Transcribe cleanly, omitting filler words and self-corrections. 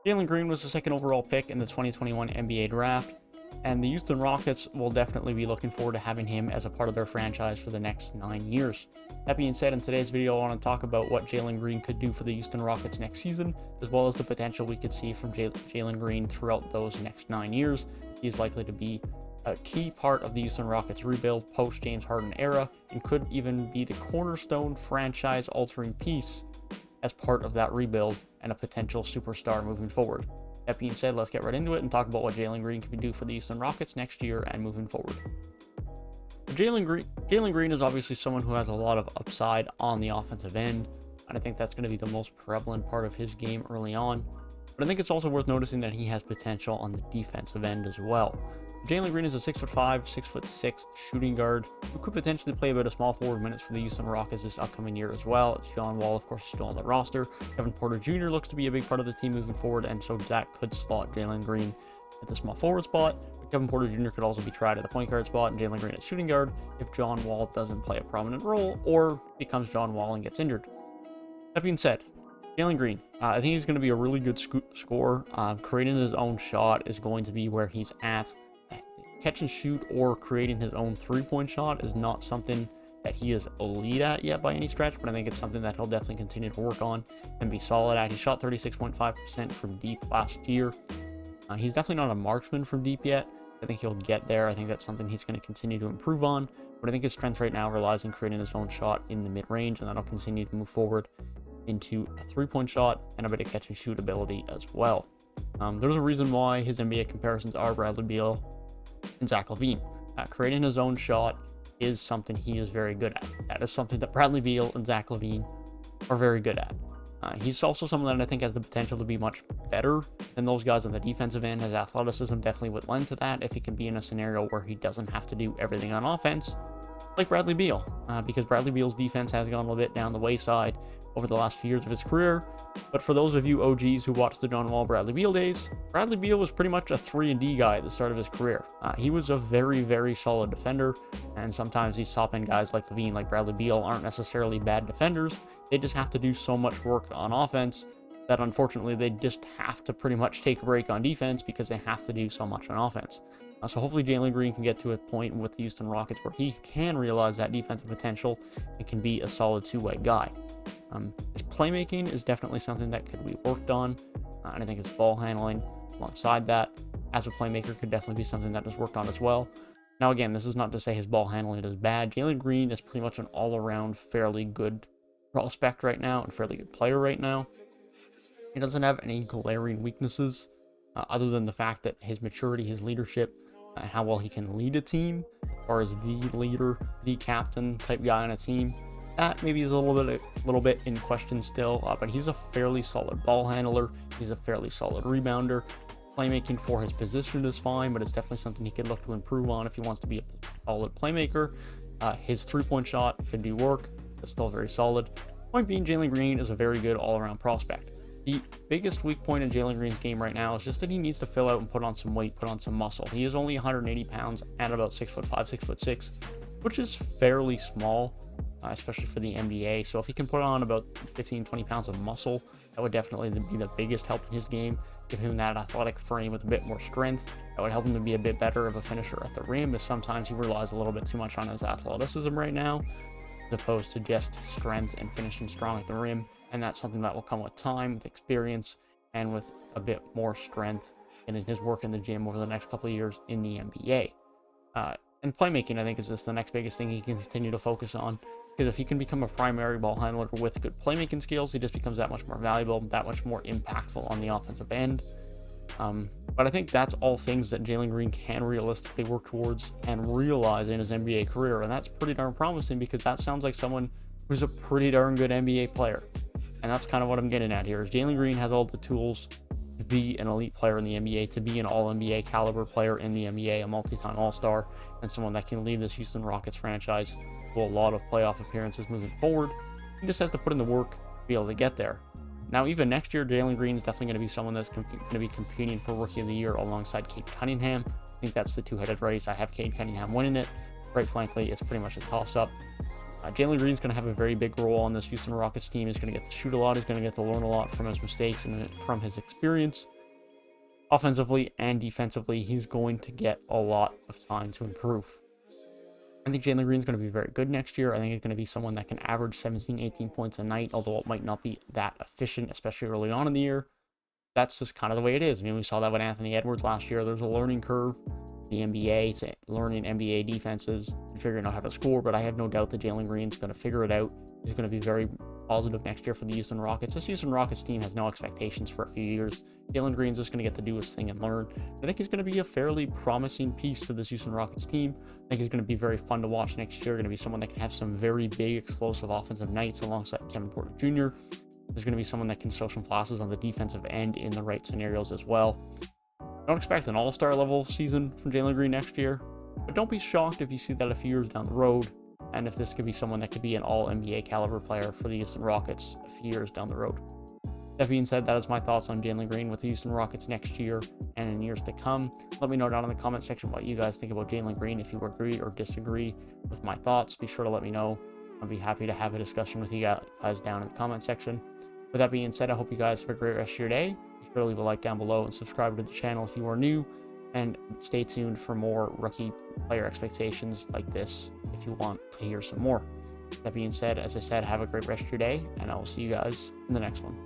Jalen Green was the second overall pick in the 2021 NBA draft, and the Houston Rockets will definitely be looking forward to having him as a part of their franchise for the next 9 years. That being said, in today's video, I want to talk about what Jalen Green could do for the Houston Rockets next season, as well as the potential we could see from Jalen Green throughout those next 9 years. He's likely to be a key part of the Houston Rockets rebuild post-James Harden era, and could even be the cornerstone franchise-altering piece as part of that rebuild and a potential superstar moving forward. That being said, let's get right into it and talk about what Jalen Green can do for the Houston Rockets next year and moving forward. Jalen Green is obviously someone who has a lot of upside on the offensive end, and I think that's going to be the most prevalent part of his game early on. But I think it's also worth noticing that he has potential on the defensive end as well. Jalen Green is a 6'5", 6'6" shooting guard who could potentially play about a small forward minutes for the Houston Rockets this upcoming year as well. John Wall, of course, is still on the roster. Kevin Porter Jr. looks to be a big part of the team moving forward, and so that could slot Jalen Green at the small forward spot. But Kevin Porter Jr. could also be tried at the point guard spot and Jalen Green at shooting guard if John Wall doesn't play a prominent role or becomes John Wall and gets injured. That being said, Jalen Green, I think he's going to be a really good scorer. Creating his own shot is going to be where he's at. Catch and shoot or creating his own three-point shot is not something that he is elite at yet by any stretch, but I think it's something that he'll definitely continue to work on and be solid at. He shot 36.5% from deep last year. He's definitely not a marksman from deep yet. I think he'll get there. I think that's something he's going to continue to improve on, but I think his strength right now relies on creating his own shot in the mid-range, and that'll continue to move forward into a three-point shot and a bit of catch and shoot ability as well. There's a reason why his NBA comparisons are Bradley Beal and Zach LaVine. Creating his own shot is something he is very good at. That is something that Bradley Beal and Zach LaVine are very good at. He's also someone that I think has the potential to be much better than those guys on the defensive end. His athleticism definitely would lend to that if he can be in a scenario where he doesn't have to do everything on offense, like Bradley Beal, because Bradley Beal's defense has gone a little bit down the wayside over the last few years of his career. But for those of you OGs who watched the John Wall Bradley Beal days, Bradley Beal was pretty much a 3-and-D guy at the start of his career. He was a very, very solid defender, and sometimes these top-end guys like LaVine, like Bradley Beal, aren't necessarily bad defenders. They just have to do so much work on offense that unfortunately they just have to pretty much take a break on defense because they have to do so much on offense. So hopefully Jalen Green can get to a point with the Houston Rockets where he can realize that defensive potential and can be a solid two-way guy. His playmaking is definitely something that could be worked on, and I think his ball handling alongside that as a playmaker could definitely be something that is worked on as well. Now again, this is not to say his ball handling is bad. Jalen Green is pretty much an all-around fairly good prospect right now and fairly good player right now. He doesn't have any glaring weaknesses other than the fact that his maturity, his leadership, and how well he can lead a team, or as the leader, the captain type guy on a team. That maybe is a little bit in question still, but he's a fairly solid ball handler. He's a fairly solid rebounder. Playmaking for his position is fine, but it's definitely something he could look to improve on if he wants to be a solid playmaker. His three-point shot can do work. It's still very solid. Point being, Jalen Green is a very good all-around prospect. The biggest weak point in Jalen Green's game right now is just that he needs to fill out and put on some weight, put on some muscle. He is only 180 pounds and about 6'5", 6'6", which is fairly small, especially for the NBA. So if he can put on about 15-20 pounds of muscle, that would definitely be the biggest help in his game. Give him that athletic frame with a bit more strength. That would help him to be a bit better of a finisher at the rim, as sometimes he relies a little bit too much on his athleticism right now, as opposed to just strength and finishing strong at the rim. And that's something that will come with time, with experience, and with a bit more strength in his work in the gym over the next couple of years in the NBA. And playmaking, I think, is just the next biggest thing he can continue to focus on. Because if he can become a primary ball handler with good playmaking skills, he just becomes that much more valuable, that much more impactful on the offensive end. But I think that's all things that Jalen Green can realistically work towards and realize in his NBA career. And that's pretty darn promising, because that sounds like someone who's a pretty darn good NBA player. And that's kind of what I'm getting at here, is Jalen Green has all the tools to be an elite player in the NBA, to be an all-NBA caliber player in the NBA, a multi-time All-Star, and someone that can lead this Houston Rockets franchise to a lot of playoff appearances moving forward. He just has to put in the work to be able to get there. Now, even next year, Jalen Green is definitely going to be someone that's going to be competing for Rookie of the Year alongside Cade Cunningham. I think that's the two-headed race. I have Cade Cunningham winning it. Quite frankly, it's pretty much a toss-up. Jalen Green's going to have a very big role on this Houston Rockets team. He's going to get to shoot a lot. He's going to get to learn a lot from his mistakes and from his experience. offensively and defensively, he's going to get a lot of time to improve. I think Jalen Green's going to be very good next year. I think he's going to be someone that can average 17, 18 points a night, although it might not be that efficient, especially early on in the year. That's just kind of the way it is. I mean, we saw that with Anthony Edwards last year. There's a learning curve. The NBA, it's learning NBA defenses and figuring out how to score, but I have no doubt that Jalen Green's going to figure it out. He's going to be very positive next year for the Houston Rockets. This Houston Rockets team has no expectations for a few years. Jalen Green's just going to get to do his thing and learn. I think he's going to be a fairly promising piece to this Houston Rockets team. I think he's going to be very fun to watch next year. Going to be someone that can have some very big, explosive offensive nights alongside Kevin Porter Jr. There's going to be someone that can show some flashes on the defensive end in the right scenarios as well. Don't expect an all-star level season from Jalen Green next year, but don't be shocked if you see that a few years down the road, and if this could be someone that could be an all-NBA caliber player for the Houston Rockets a few years down the road. That being said, that is my thoughts on Jalen Green with the Houston Rockets next year and in years to come. Let me know down in the comment section what you guys think about Jalen Green. If you agree or disagree with my thoughts, be sure to let me know. I'll be happy to have a discussion with you guys down in the comment section. With that being said, I hope you guys have a great rest of your day. Be sure to leave a like down below and subscribe to the channel if you are new. And stay tuned for more rookie player expectations like this if you want to hear some more. That being said, as I said, have a great rest of your day, and I will see you guys in the next one.